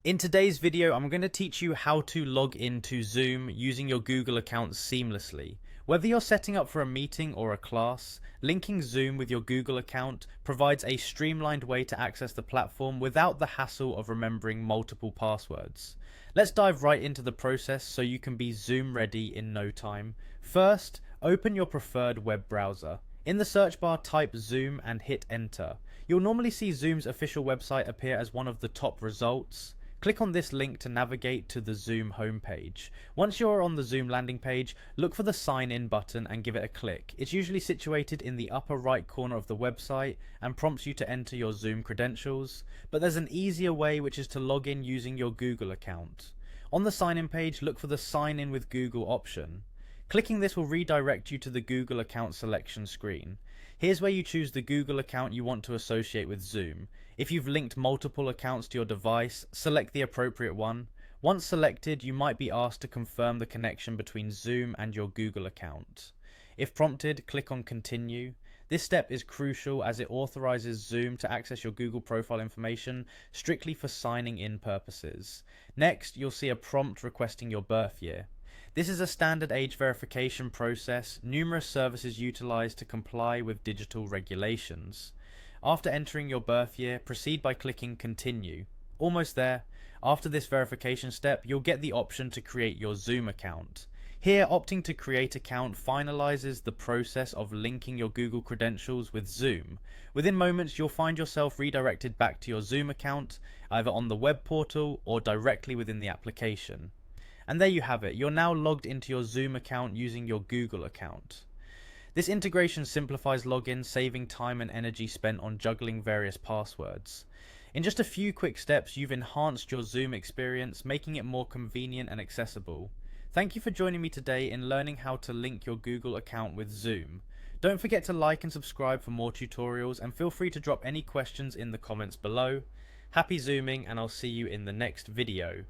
In today's video, I'm going to teach you how to log into Zoom using your Google account seamlessly. Whether you're setting up for a meeting or a class, linking Zoom with your Google account provides a streamlined way to access the platform without the hassle of remembering multiple passwords. Let's dive right into the process so you can be Zoom ready in no time. First, open your preferred web browser. In the search bar, type Zoom and hit enter. You'll normally see Zoom's official website appear as one of the top results. Click on this link to navigate to the Zoom homepage. Once you're on the Zoom landing page, look for the sign in button and give it a click. It's usually situated in the upper right corner of the website and prompts you to enter your Zoom credentials, but there's an easier way, which is to log in using your Google account. On the sign in page, look for the sign in with Google option. Clicking this will redirect you to the Google account selection screen. Here's where you choose the Google account you want to associate with Zoom. If you've linked multiple accounts to your device, select the appropriate one. Once selected, you might be asked to confirm the connection between Zoom and your Google account. If prompted, click on Continue. This step is crucial as it authorizes Zoom to access your Google profile information strictly for signing in purposes. Next, you'll see a prompt requesting your birth year. This is a standard age verification process numerous services utilize to comply with digital regulations. After entering your birth year, proceed by clicking Continue. Almost there. After this verification step, you'll get the option to create your Zoom account. Here, opting to create account finalizes the process of linking your Google credentials with Zoom. Within moments, you'll find yourself redirected back to your Zoom account, either on the web portal or directly within the application. And there you have it, you're now logged into your Zoom account using your Google account. This integration simplifies login, saving time and energy spent on juggling various passwords. In just a few quick steps, you've enhanced your Zoom experience, making it more convenient and accessible. Thank you for joining me today in learning how to link your Google account with Zoom. Don't forget to like and subscribe for more tutorials, and feel free to drop any questions in the comments below. Happy Zooming, and I'll see you in the next video.